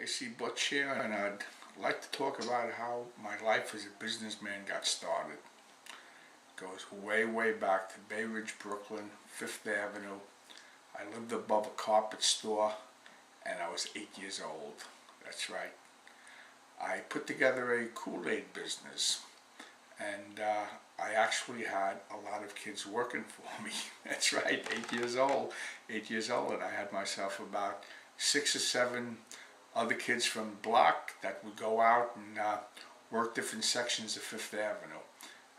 AC Butch here, and I'd like to talk about how my life as a businessman got started. It goes way, way back to Bay Ridge, Brooklyn, 5th Avenue. I lived above a carpet store, and I was 8 years old. That's right. I put together a Kool-Aid business, and I actually had a lot of kids working for me. That's right, 8 years old. 8 years old, and I had myself about 6 or 7 other kids from the block that would go out and work different sections of 5th Avenue.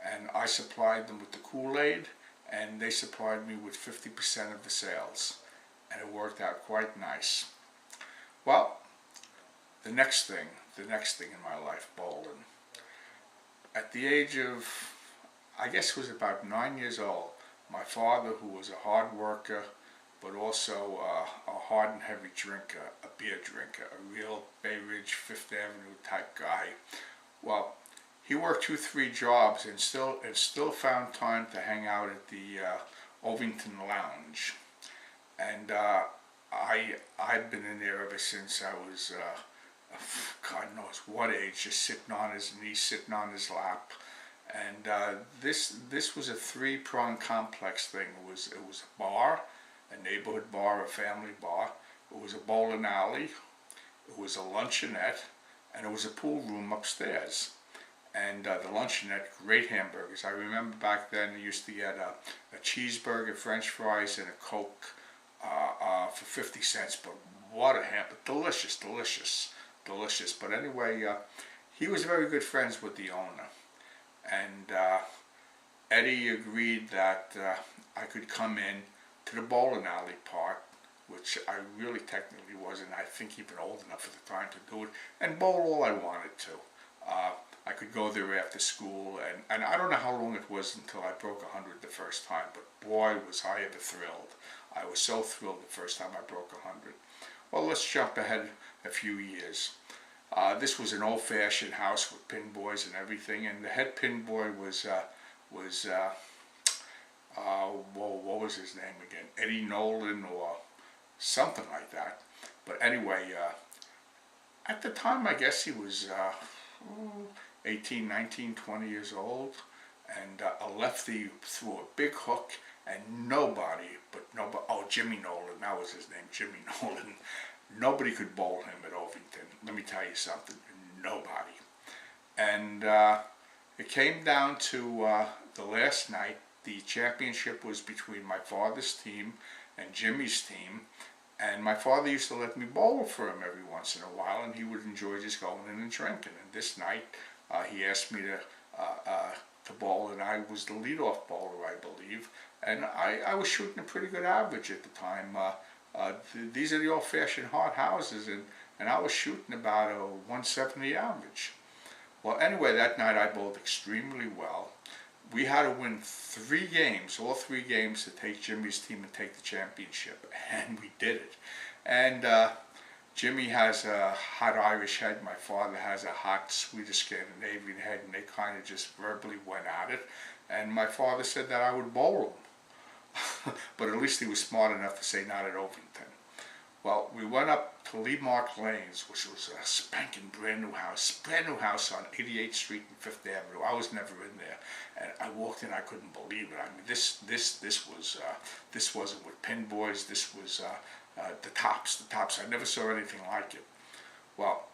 And I supplied them with the Kool-Aid, and they supplied me with 50% of the sales. And it worked out quite nice. Well, the next thing in my life, bowling. At the age of, I guess it was about 9 years old, my father, who was a hard worker, but also a hard and heavy drinker, a beer drinker, a real Bay Ridge, 5th Avenue type guy. Well, he worked 2-3 jobs and still found time to hang out at the Ovington Lounge. And I've been in there ever since I was, God knows what age, just sitting on his knee, sitting on his lap. And this was a 3-pronged complex thing. It was a bar, a neighborhood bar, a family bar. It was a bowling alley. It was a luncheonette, and it was a pool room upstairs. And the luncheonette, great hamburgers. I remember back then you used to get a cheeseburger, French fries, and a Coke for 50 cents. But what a hamburger! Delicious, delicious, delicious. But anyway, he was very good friends with the owner. And Eddie agreed that I could come in to the bowling alley part, which I really technically wasn't, I think, even old enough at the time to do it, and bowl all I wanted to. I could go there after school, and I don't know how long it was until I broke 100 the first time, but boy, was I ever thrilled. I was so thrilled the first time I broke 100. Well, let's jump ahead a few years. This was an old-fashioned house with pin boys and everything, and the head pin boy was what was his name again? Eddie Nolan or something like that. But anyway, at the time, I guess he was 18, 19, 20 years old, and a lefty threw a big hook, and nobody, oh, Jimmy Nolan, that was his name, Jimmy Nolan. Nobody could bowl him at Ovington. Let me tell you something, nobody. And it came down to the last night. The championship was between my father's team and Jimmy's team, and my father used to let me bowl for him every once in a while, and he would enjoy just going in and drinking. And this night, he asked me to bowl, and I was the leadoff bowler, I believe, and I was shooting a pretty good average at the time. These are the old-fashioned hard houses, and I was shooting about a 170 average. Well, anyway, that night I bowled extremely well. We had to win 3 games, all 3 games, to take Jimmy's team and take the championship, and we did it. And Jimmy has a hot Irish head, my father has a hot Swedish Scandinavian head, and they kind of just verbally went at it. And my father said that I would bowl him, but at least he was smart enough to say not at Ovington. Well, we went up to Lee Mark Lanes, which was a spanking brand new house on 88th Street and 5th Avenue. I was never in there, and I walked in, I couldn't believe it. I mean, this wasn't with pin boys. This was the tops. I never saw anything like it. Well,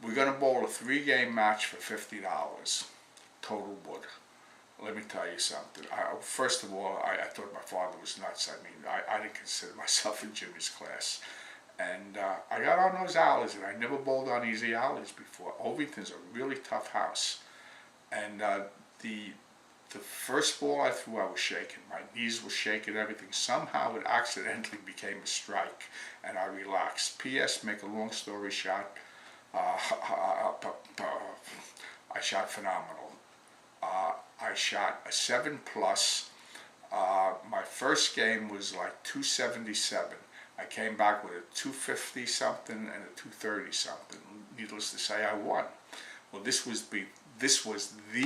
we're going to bowl a 3-game match for $50, total wood. Let me tell you something. First of all, I thought my father was nuts. I mean, I didn't consider myself in Jimmy's class. And I got on those alleys, and I never bowled on easy alleys before. Ovington's a really tough house. And the first ball I threw, I was shaking. My knees were shaking, everything. Somehow it accidentally became a strike, and I relaxed. P.S., make a long story short, I shot phenomenal. I shot a 7+. My first game was like 277. I came back with a 250 something and a 230 something. Needless to say, I won. Well, this was the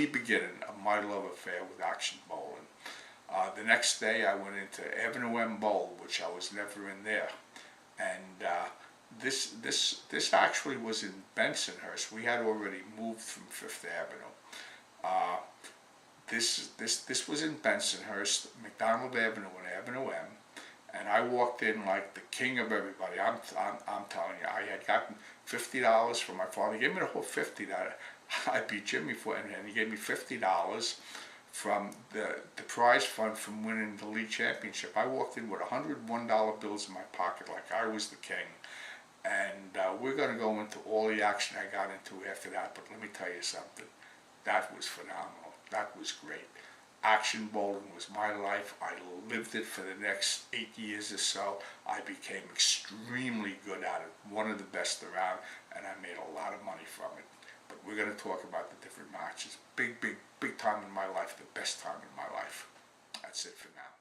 beginning of my love affair with action bowling. The next day I went into Avenue M Bowl, which I was never in there. And this actually was in Bensonhurst. We had already moved from Fifth Avenue. Uh, this was in Bensonhurst, McDonald Avenue and Avenue M, and I walked in like the king of everybody. I'm telling you, I had gotten $50 from my father. He gave me the whole 50 that I beat Jimmy for, and he gave me $50 from the prize fund from winning the league championship. I walked in with $101 bills in my pocket like I was the king. And we're going to go into all the action I got into after that, but let me tell you something. That was phenomenal. That was great. Action bowling was my life. I lived it for the next 8 years or so. I became extremely good at it, one of the best around, and I made a lot of money from it. But we're going to talk about the different matches. Big time in my life, the best time in my life. That's it for now.